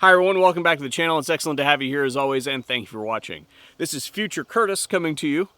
Hi everyone, welcome back to the channel. It's excellent to have you here as always, and thank you for watching. This is Future Curtis coming to you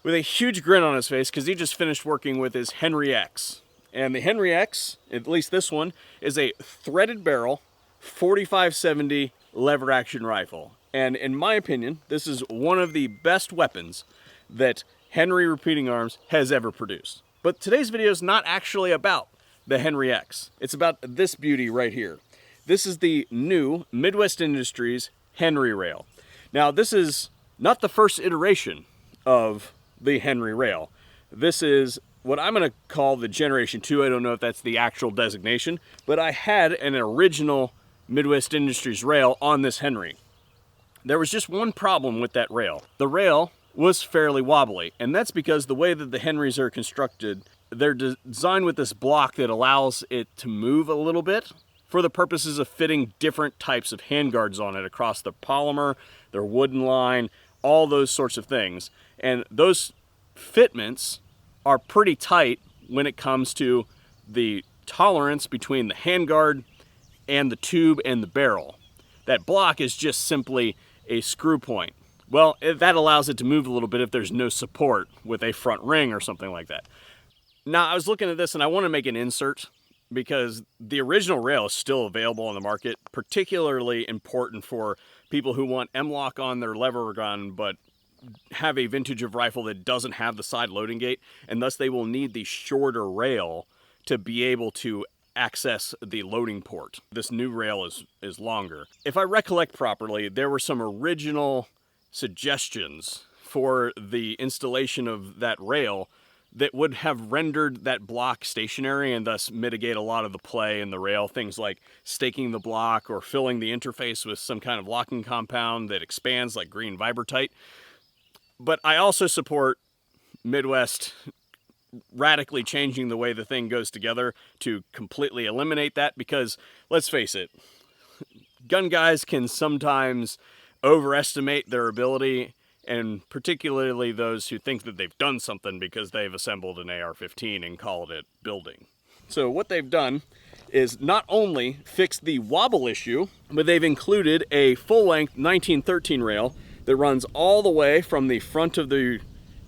with a huge grin on his face because he just finished working with his Henry X. And the Henry X, at least this one, is a threaded barrel 4570 lever action rifle. And in my opinion, this is one of the best weapons that Henry Repeating Arms has ever produced. But today's video is not actually about the Henry X. It's about this beauty right here. This is the new Midwest Industries Henry rail. Now, this is not the first iteration of the Henry rail. This is what I'm going to call the Generation 2. I don't know if that's the actual designation, but I had an original Midwest Industries rail on this Henry. There was just one problem with that rail. The rail was fairly wobbly, and that's because the way that the Henrys are constructed, they're designed with this block that allows it to move a little bit for the purposes of fitting different types of handguards on it across the polymer, their wooden line, all those sorts of things. And those fitments are pretty tight when it comes to the tolerance between the handguard and the tube and the barrel. That block is just simply a screw point. Well, that allows it to move a little bit if there's no support with a front ring or something like that. Now, I was looking at this and I want to make an insert because the original rail is still available on the market, particularly important for people who want M-lock on their lever gun but have a vintage of rifle that doesn't have the side loading gate, and thus they will need the shorter rail to be able to access the loading port. This new rail is longer. If I recollect properly, there were some original suggestions for the installation of that rail that would have rendered that block stationary and thus mitigate a lot of the play in the rail. Things like staking the block or filling the interface with some kind of locking compound that expands like green Vibertite. But I also support Midwest radically changing the way the thing goes together to completely eliminate that, because let's face it, gun guys can sometimes overestimate their ability, and particularly those who think that they've done something because they've assembled an AR-15 and called it building. So what they've done is not only fix the wobble issue, but they've included a full-length 1913 rail that runs all the way from the front of the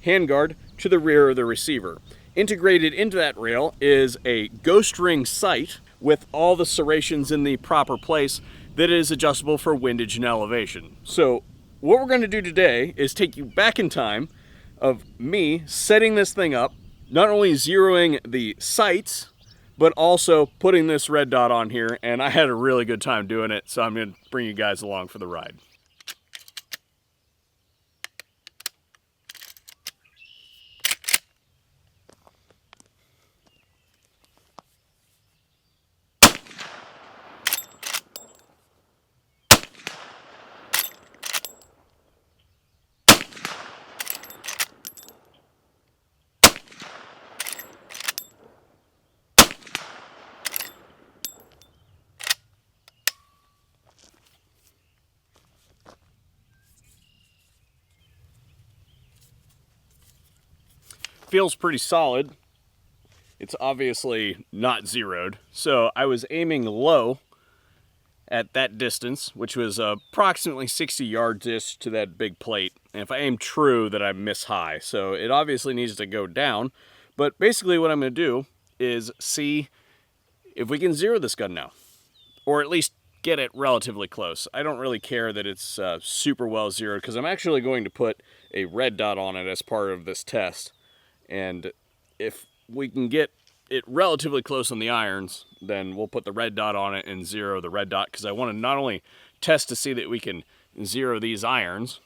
handguard to the rear of the receiver. Integrated into that rail is a ghost ring sight with all the serrations in the proper place that is adjustable for windage and elevation. So what we're going to do today is take you back in time of me setting this thing up, not only zeroing the sights, but also putting this red dot on here, and I had a really good time doing it, so I'm going to bring you guys along for the ride. Feels pretty solid. It's obviously not zeroed, so I was aiming low at that distance, which was approximately 60 yards-ish to that big plate. And if I aim true, then I miss high, so it obviously needs to go down. But basically what I'm going to do is see if we can zero this gun now, or at least get it relatively close. I don't really care that it's super well zeroed, because I'm actually going to put a red dot on it as part of this test. And if we can get it relatively close on the irons, then we'll put the red dot on it and zero the red dot, because I want to not only test to see that we can zero these irons,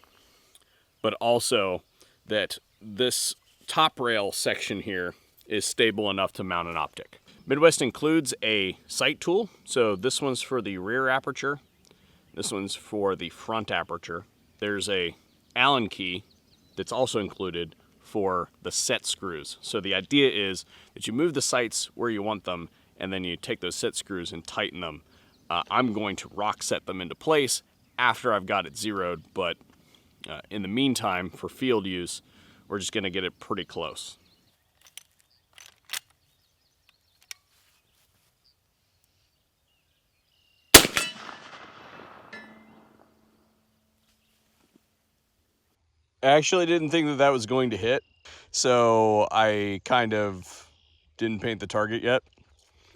but also that this top rail section here is stable enough to mount an optic. Midwest includes a sight tool, so this one's for the rear aperture, this one's for the front aperture. There's a Allen key that's also included for the set screws. So the idea is that you move the sights where you want them, and then you take those set screws and tighten them. I'm going to rock set them into place after I've got it zeroed, but in the meantime, for field use, we're just going to get it pretty close. I actually didn't think that that was going to hit, so I kind of didn't paint the target yet.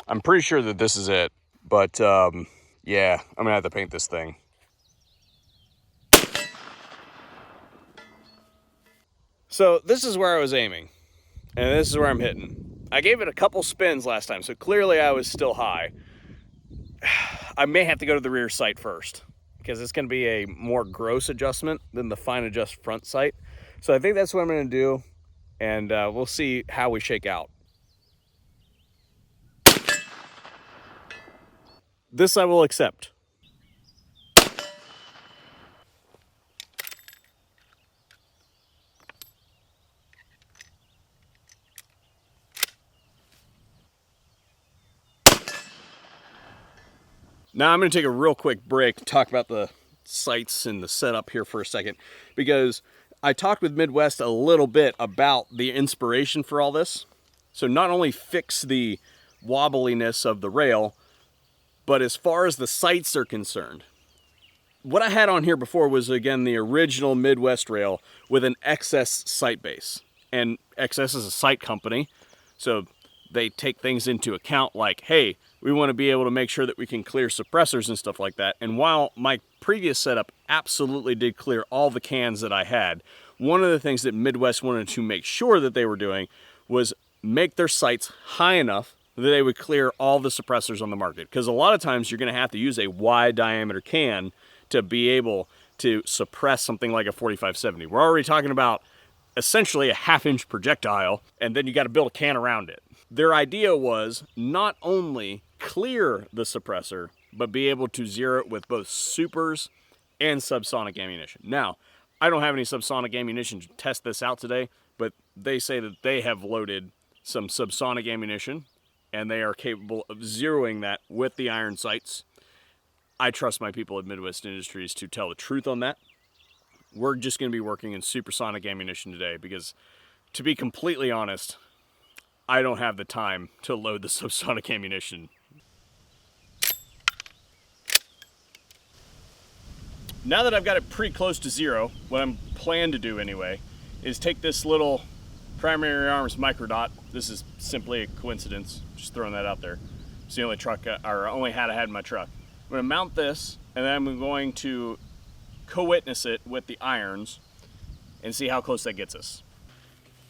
I'm pretty sure that this is it, but yeah, I'm gonna have to paint this thing. So this is where I was aiming, and this is where I'm hitting. I gave it a couple spins last time, so clearly I was still high. I may have to go to the rear sight first, because it's going to be a more gross adjustment than the fine adjust front sight. So I think that's what I'm going to do, and we'll see how we shake out. This I will accept. Now I'm going to take a real quick break to talk about the sights and the setup here for a second, because I talked with Midwest a little bit about the inspiration for all this. So not only fix the wobbliness of the rail, but as far as the sights are concerned, what I had on here before was, again, the original Midwest rail with an XS sight base. And XS is a sight company, so they take things into account like, hey, we want to be able to make sure that we can clear suppressors and stuff like that. And while my previous setup absolutely did clear all the cans that I had, one of the things that Midwest wanted to make sure that they were doing was make their sights high enough that they would clear all the suppressors on the market. Because a lot of times you're going to have to use a wide diameter can to be able to suppress something like a 4570. We're already talking about essentially a half-inch projectile, and then you got to build a can around it. Their idea was not only clear the suppressor, but be able to zero it with both supers and subsonic ammunition. Now, I don't have any subsonic ammunition to test this out today, but they say that they have loaded some subsonic ammunition, and they are capable of zeroing that with the iron sights. I trust my people at Midwest Industries to tell the truth on that. We're just going to be working in supersonic ammunition today because, to be completely honest, I don't have the time to load the subsonic ammunition. Now that I've got it pretty close to zero, what I'm planning to do anyway is take this little primary arms microdot. This is simply a coincidence, just throwing that out there. It's the only truck, or only hat I had in my truck. I'm going to mount this, and then I'm going to co-witness it with the irons and see how close that gets us.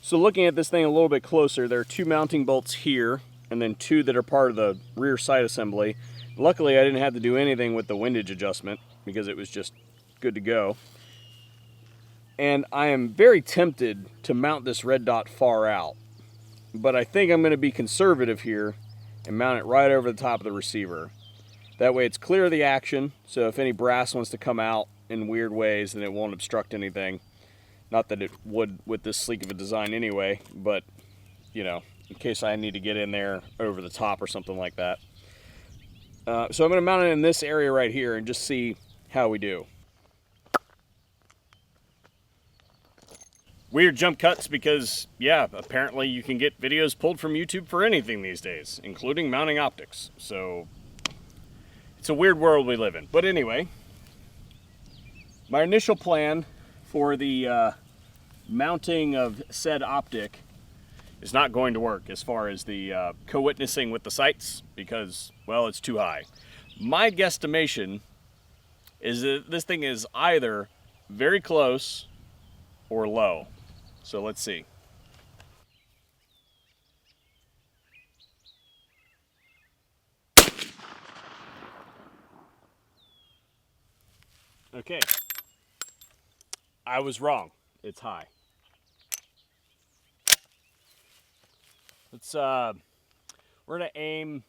So looking at this thing a little bit closer, there are two mounting bolts here, and then two that are part of the rear sight assembly. Luckily, I didn't have to do anything with the windage adjustment because it was just good to go. And I am very tempted to mount this red dot far out, but I think I'm going to be conservative here and mount it right over the top of the receiver. That way it's clear of the action, so if any brass wants to come out in weird ways, then it won't obstruct anything. Not that it would with this sleek of a design anyway, but, you know, in case I need to get in there over the top or something like that. So I'm going to mount it in this area right here and just see how we do. Weird jump cuts because, yeah, apparently you can get videos pulled from YouTube for anything these days, including mounting optics. So it's a weird world we live in. But anyway, my initial plan for the mounting of said optic is not going to work as far as the co-witnessing with the sights because, well, it's too high. My guesstimation is that this thing is either very close or low. So let's see. Okay. I was wrong. It's high. Let's we're gonna aim,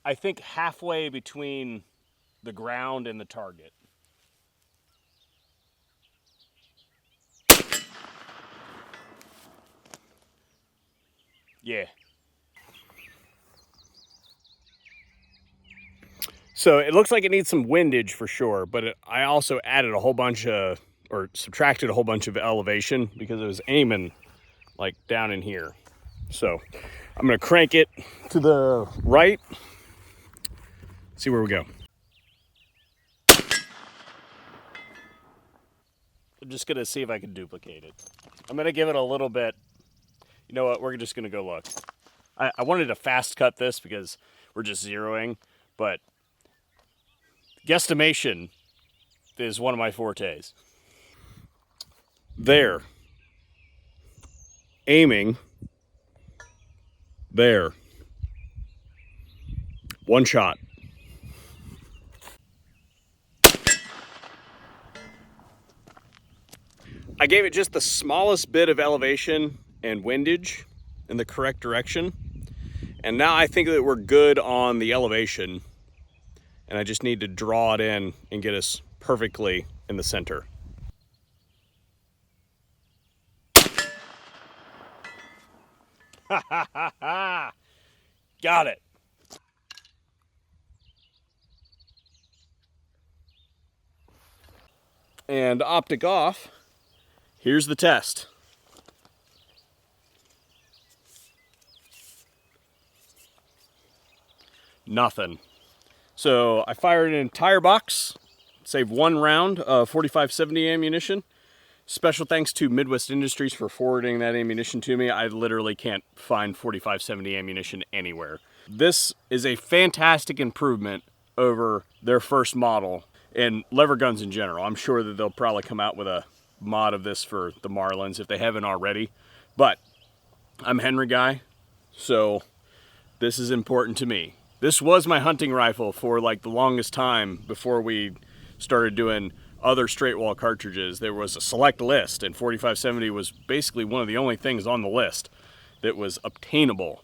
I think, halfway between the ground and the target. Yeah. So it looks like it needs some windage for sure, but I also added a whole bunch of, or subtracted a whole bunch of elevation because it was aiming like down in here. So I'm gonna crank it to the right, see where we go. I'm just gonna see if I can duplicate it. I'm gonna give it a little bit. You know what, we're just gonna go look. I wanted to fast cut this because we're just zeroing, but guesstimation is one of my fortes. There. Aiming. There. One shot. I gave it just the smallest bit of elevation and windage in the correct direction. And now I think that we're good on the elevation. And I just need to draw it in and get us perfectly in the center. Ha ha ha ha! Got it. And optic off, here's the test. Nothing. So I fired an entire box, saved one round of 4570 ammunition. Special thanks to Midwest Industries for forwarding that ammunition to me. I literally can't find 4570 ammunition anywhere. This is a fantastic improvement over their first model and lever guns in general. I'm sure that they'll probably come out with a mod of this for the Marlins if they haven't already. But I'm a Henry guy, so this is important to me. This was my hunting rifle for like the longest time before we started doing other straight wall cartridges. There was a select list, and 4570 was basically one of the only things on the list that was obtainable.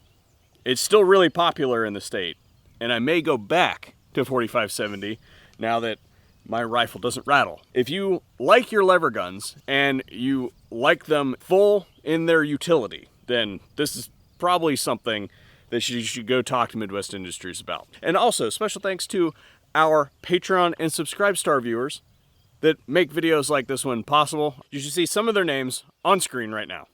It's still really popular in the state, and I may go back to 4570 now that my rifle doesn't rattle. If you like your lever guns and you like them full in their utility, then this is probably something that you should go talk to Midwest Industries about. And also, special thanks to our Patreon and Subscribe Star viewers that make videos like this one possible. You should see some of their names on screen right now.